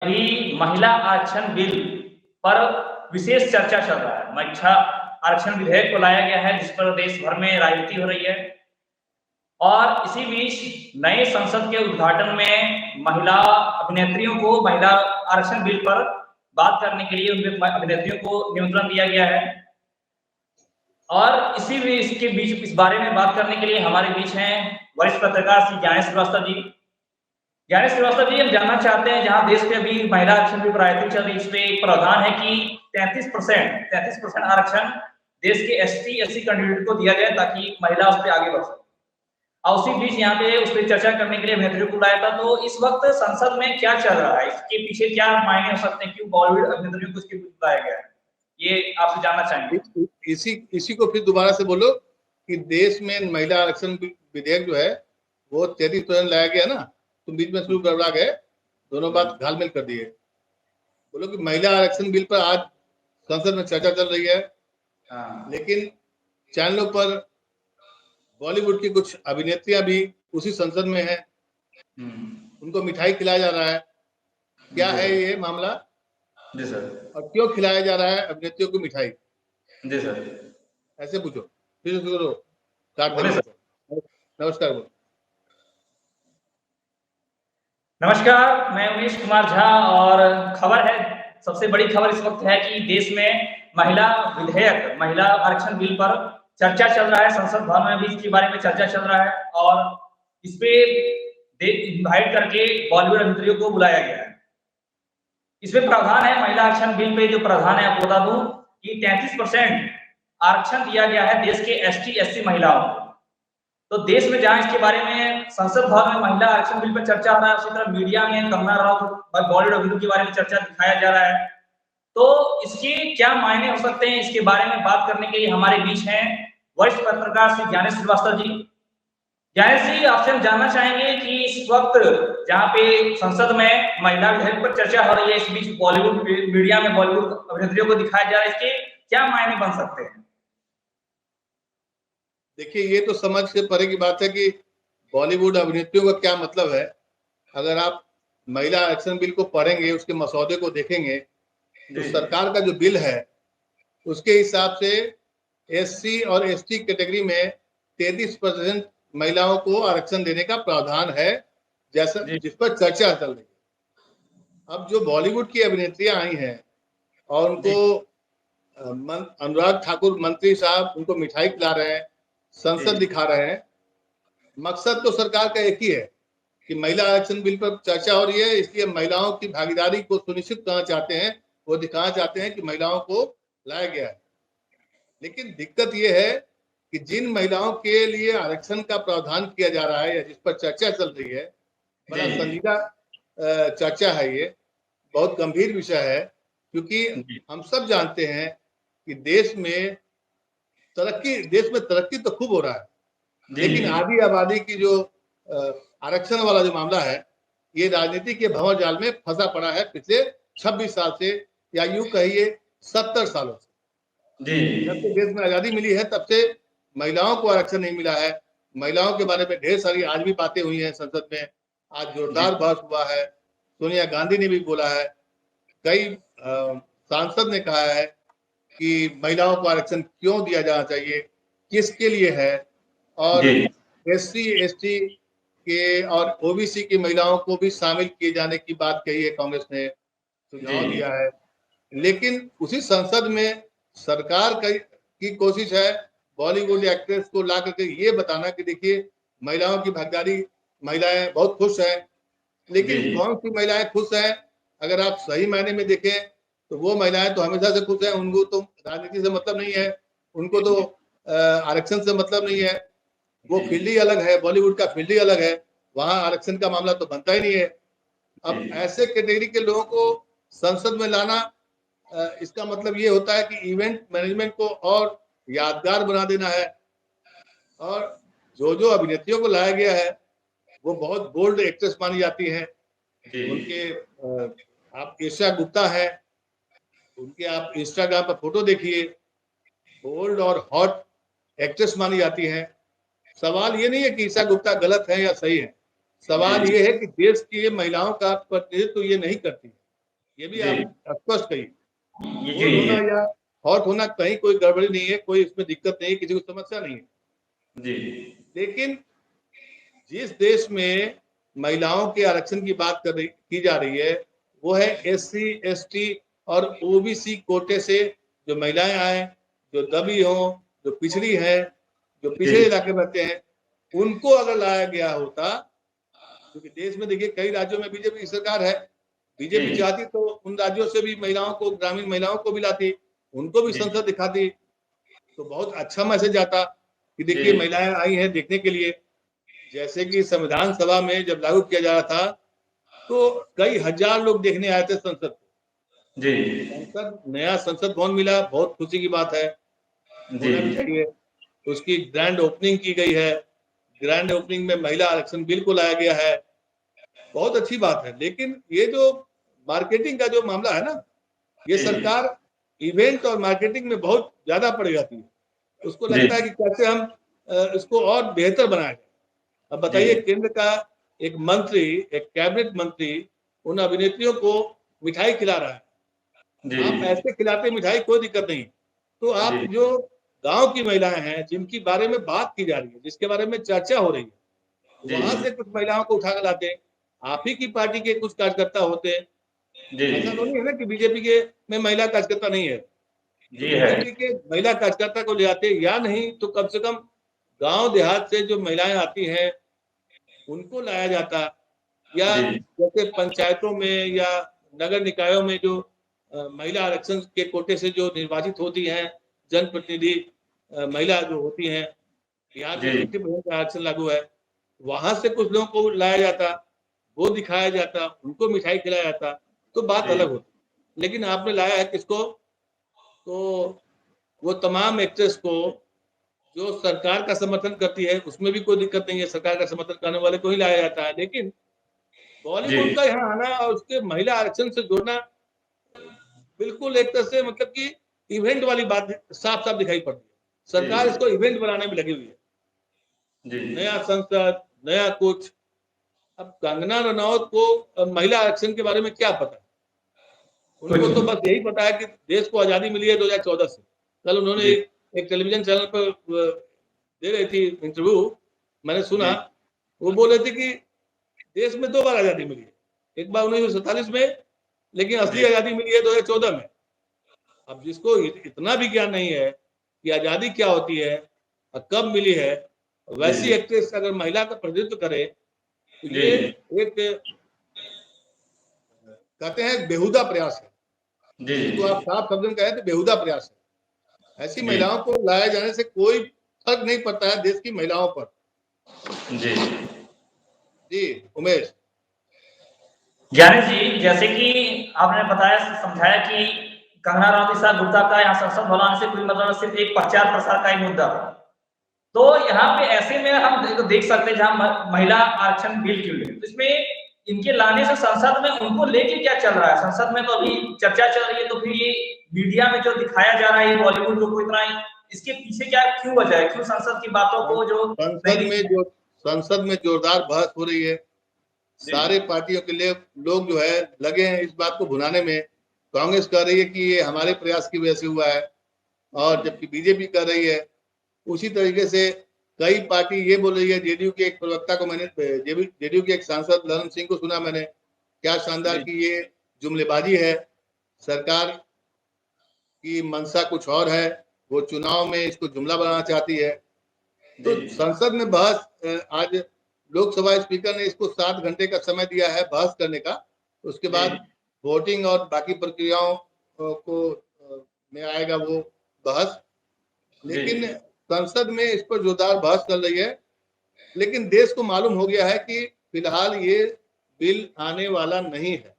अभी महिला आरक्षण बिल पर विशेष चर्चा चल रहा है। महिला आरक्षण विधेयक को लाया गया है, जिस पर देश भर में राजनीति हो रही है। और इसी बीच नए संसद के उद्घाटन में महिला अभिनेत्रियों को महिला आरक्षण बिल पर बात करने के लिए उनके अभिनेत्रियों को निमंत्रण दिया गया है। और इसी भी इसके बीच इस बारे में बात करने के लिए हमारे बीच हैं वरिष्ठ पत्रकार श्री ज्ञानेश श्रीवास्तव जी। ज्ञानेश श्रीवास्तव जी, हम जानना चाहते हैं, जहां देश में अभी महिला आरक्षण की प्रायोरिटी चल रही है, इसमें एक प्रावधान है कि 33% आरक्षण देश के एसटी कैंडिडेट को दिया जाए ताकि महिला उस पर आगे बढ़ सके। और उसी बीच यहाँ पे उस पर चर्चा करने के लिए अभिनेत्रियों को बुलाया था। तो इस वक्त संसद में क्या चल रहा है, इसके पीछे क्या मायने हो सकते हैं, क्यों बॉलीवुड अभिनेत्रियों को इसके बीच बुलाया गया है, ये आपसे जानना चाहेंगे। इसी को फिर दोबारा से बोलो कि देश में महिला आरक्षण विधेयक जो है वो 33% लाया गया ना, तुम बीच में शुरू गड़बड़ा गए, दोनों बात घालमेल कर दिए। बोलो कि महिला आरक्षण बिल पर आज संसद में चर्चा चल रही है। लेकिन चैनलों पर बॉलीवुड की कुछ अभिनेत्रियां भी उसी संसद में हैं, उनको मिठाई खिलाया जा रहा है। क्या है ये मामला? जी सर। और क्यों खिलाया जा रहा है अभिनेत्रियों को मिठाई? जी सर। ऐसे पूछो, फिर करो, काट देंगे। नमस्कार बोलो। नमस्कार, मैं उमेश कुमार झा और खबर है, सबसे बड़ी खबर इस वक्त है कि देश में महिला विधेयक, महिला आरक्षण बिल पर चर्चा चल रहा है। संसद भवन में भी इसके बारे में चर्चा चल रहा है और इस पे इनवाइट करके बॉलीवुड अभिनेत्रियों को बुलाया गया है। इसमें प्रावधान है, महिला आरक्षण बिल पे जो प्रावधान है आपको बता दूं कि 33% आरक्षण दिया गया है देश के एसटी महिलाओं को। तो देश में जहां इसके बारे में संसद भवन में महिला आरक्षण बिल पर चर्चा हो रहा है, उसी तरह मीडिया में कंगना रनौत बॉलीवुड अभिनेत्री के बारे में चर्चा दिखाया जा रहा है। तो इसके क्या मायने हो सकते हैं, इसके बारे में बात करने के लिए हमारे बीच हैं वरिष्ठ पत्रकार श्री ज्ञानेश श्रीवास्तव जी। ज्ञानेश जी, आपसे हम जानना चाहेंगे कि इस वक्त जहाँ पे संसद में महिला विधेयक पर चर्चा हो रही है, इस बीच बॉलीवुड मीडिया में बॉलीवुड अभिनेत्रियों को दिखाया जा रहा है, इसके क्या मायने बन सकते हैं? देखिए, ये तो समझ से परे की बात है कि बॉलीवुड अभिनेत्रियों का क्या मतलब है। अगर आप महिला आरक्षण बिल को पढ़ेंगे, उसके मसौदे को देखेंगे, तो सरकार का जो बिल है उसके हिसाब से एससी और एसटी कैटेगरी में 33% महिलाओं को आरक्षण देने का प्रावधान है, जैसा जिस पर चर्चा चल रही है। अब जो बॉलीवुड की अभिनेत्रियां आई हैं और उनको अनुराग ठाकुर मंत्री साहब उनको मिठाई खिला रहे हैं, संसद दिखा रहे हैं, मकसद तो सरकार का एक ही है कि महिला आरक्षण बिल पर चर्चा हो रही है, इसलिए महिलाओं की भागीदारी को सुनिश्चित करना चाहते हैं, वो दिखाना चाहते हैं कि महिलाओं को लाया गया है। लेकिन दिक्कत ये है कि जिन महिलाओं के लिए आरक्षण का प्रावधान किया जा रहा है या जिस पर चर्चा चल रही है, बड़ा संजीदा चर्चा है, ये बहुत गंभीर विषय है, क्योंकि हम सब जानते हैं कि देश में तरक्की तो खूब हो रहा है, लेकिन आधी आबादी की जो आरक्षण वाला जो मामला है, ये राजनीति के भंवर जाल में फंसा पड़ा है पिछले 26 साल से, या यूं कहिए 70 सालों से। जब से देश में आजादी मिली है तब से महिलाओं को आरक्षण नहीं मिला है। महिलाओं के बारे में ढेर सारी आज भी बातें हुई हैं संसद में, आज जोरदार बहस हुआ है, सोनिया गांधी ने भी बोला है, कई सांसद ने कहा है कि महिलाओं को आरक्षण क्यों दिया जाना चाहिए, किसके लिए है, और एससी एसटी के और ओबीसी की महिलाओं को भी शामिल किए जाने की बात कही है, कांग्रेस ने सुझाव दिया है। लेकिन उसी संसद में सरकार की कोशिश है बॉलीवुड एक्ट्रेस को ला करके ये बताना कि देखिए महिलाओं की भागीदारी, महिलाएं बहुत खुश हैं। लेकिन कौन सी महिलाएं खुश हैं? अगर आप सही मायने में देखें तो वो महिलाएं तो हमेशा से खुश हैं, उनको तो राजनीति से मतलब नहीं है, उनको तो आरक्षण से मतलब नहीं है। वो फील्ड ही अलग है, बॉलीवुड का फील्ड ही अलग है, वहां आरक्षण का मामला तो बनता ही नहीं है। अब ऐसे कैटेगरी के लोगों को संसद में लाना, इसका मतलब ये होता है कि इवेंट मैनेजमेंट को और यादगार बना देना है। और जो अभिनेत्रियों को लाया गया है वो बहुत बोल्ड एक्ट्रेस मानी जाती हैं। उनके आप ईशा गुप्ता है, उनके आप इंस्टाग्राम पर फोटो देखिए, बोल्ड और हॉट एक्ट्रेस मानी जाती हैं। सवाल ये नहीं है कि ईशा गुप्ता गलत है या सही है, सवाल ये है कि देश की महिलाओं का प्रतिनिधित्व ये नहीं करती है। ये भी जी आप स्पष्ट कहिए। ये गोल होना जी या हॉट होना कहीं कोई गड़बड़ी नहीं है, कोई इसमें दिक्कत नहीं है, किसी को समस्या नहीं है। जी लेकिन जिस देश में महिलाओं के आरक्षण की बात की जा रही है, वो है एससी, एसटी और ओबीसी कोटे से जो महिलाएं आए, जो दबी हो, जो पिछड़ी है, जो पिछड़े जी इलाके में रहते हैं, उनको अगर लाया गया होता, क्योंकि देश में देखिए कई राज्यों में बीजेपी की सरकार है, बीजेपी जी चाहती तो उन राज्यों से भी महिलाओं को, ग्रामीण महिलाओं को भी लाती, उनको भी जी संसद दिखाती, तो बहुत अच्छा मैसेज आता कि जी देखिए महिलाएं आई हैं देखने के लिए। जैसे कि संविधान सभा में जब लागू किया जा रहा था, तो कई हजार लोग देखने आए थे संसद को। जी संसद, नया संसद भवन मिला, बहुत खुशी की बात है, जी होना भी चाहिए। उसकी ग्रैंड ओपनिंग की गई है, ग्रैंड ओपनिंग में महिला आरक्षण बिल को लाया गया है, बहुत अच्छी बात है। लेकिन ये जो मार्केटिंग का जो मामला है ना, ये जी सरकार इवेंट और मार्केटिंग में बहुत ज्यादा पड़ जाती है। उसको जी लगता है कि कैसे हम इसको और बेहतर बनाए। अब जी बताइए, केंद्र का एक मंत्री, एक कैबिनेट मंत्री उन अभिनेत्रियों को मिठाई खिला रहा है। जी आप ऐसे खिलाते मिठाई, कोई दिक्कत नहीं। तो आप जी जो गांव की महिलाएं हैं, जिनकी बारे में बात की जा रही है, जिसके बारे में चर्चा हो रही है, वहां जी से कुछ महिलाओं को उठा कर लाते हैं। आप ही की पार्टी के कुछ कार्यकर्ता होते हैं, जी ऐसा तो नहीं है ना कि बीजेपी के में महिला कार्यकर्ता नहीं है। तो जी है बीजेपी के महिला कार्यकर्ता को ले आते, या नहीं तो कम से कम गांव देहात से जो महिलाएं आती हैं उनको लाया जाता। या जी जैसे पंचायतों में या नगर निकायों में जो महिला आरक्षण के कोटे से जो निर्वाचित होती हैं जनप्रतिनिधि, महिला जो होती हैं, बिहार में जी 50% का आरक्षण लागू है, वहां से कुछ लोगों को लाया जाता, वो दिखाया जाता, उनको मिठाई खिलाया जाता, तो बात जी अलग होती। लेकिन आपने लाया है किसको? तो वो तमाम एक्ट्रेस को जो सरकार का समर्थन करती है, उसमें भी कोई दिक्कत नहीं है, सरकार का समर्थन करने वाले को ही लाया जाता है। लेकिन जी बॉलीवुड का यहाँ आना और उसके महिला आरक्षण से जोड़ना बिल्कुल एक तरह से मतलब कि इवेंट वाली बात साफ साफ दिखाई पड़ती है। सरकार जी इसको इवेंट बनाने में लगी हुई है, जी नया संसद, नया कुछ। अब कंगना रनौत को महिला आरक्षण के बारे में क्या पता है? कुछ उनको तो बस यही पता है कि देश को आजादी मिली है 2014 से। कल उन्होंने जी एक टेलीविजन चैनल पर दे रही थी इंटरव्यू, मैंने सुना। जी वो बोल रहे थे कि देश में 2 बार आजादी मिली है, एक बार 1947 में, लेकिन असली जी आजादी मिली है 2014 में। अब जिसको इतना भी ज्ञान नहीं है कि आजादी क्या होती है और कब मिली है, जी वैसी एक्ट्रेस अगर महिला का प्रतिनिधित्व करे, तो जी ये एक कहते हैं बेहुदा प्रयास है। जी इसको आप साफ शब्द में कहें तो बेहुदा प्रयास है। ऐसी जी महिलाओं को लाए जाने से कोई फर्क नहीं पड़ता है देश की महिलाओं पर। जी जी उमेश। ज्ञानेश जी, जैसे कि आपने बताया, समझाया कि कंगना रनावत ईसा गुप्ता का यहाँ संसद भवन आने से कोई मतलब सिर्फ एक प्रचार प्रसार का ही मुद्दा है। तो यहाँ पे ऐसे में हम देख सकते हैं जहाँ महिला आरक्षण बिल क्यों है, तो इसमें इनके लाने से संसद में उनको लेके क्या चल रहा है, संसद में तो अभी चर्चा चल रही है, तो फिर ये मीडिया में जो दिखाया जा रहा है बॉलीवुड को इतना, इसके पीछे क्या क्यों वजह है, क्यों संसद की बातों को जो नहीं संसद में दिख। जो संसद में जोरदार बहस हो रही है, जी सारे पार्टियों के लिए लोग जो है लगे हैं इस बात को भुनाने में। कांग्रेस कह रही है कि ये हमारे प्रयास की वजह से हुआ है, और जबकि बीजेपी कर रही है उसी तरीके से। कई पार्टी ये बोल रही है, जेडीयू के एक प्रवक्ता को मैंने, जेडीयू के एक सांसद ललन सिंह को सुना मैंने, क्या शानदार जी कि ये जुमलेबाजी है, सरकार की मंशा कुछ और है, वो चुनाव में इसको जुमला बनाना चाहती है। जी तो संसद में बहस, आज लोकसभा स्पीकर ने इसको 7 घंटे का समय दिया है बहस करने का। उसके जी बाद वोटिंग और बाकी प्रक्रियाओं को में आएगा वो बहस। जी लेकिन संसद में इस पर जोरदार बहस चल रही है। लेकिन देश को मालूम हो गया है कि फिलहाल ये बिल आने वाला नहीं है।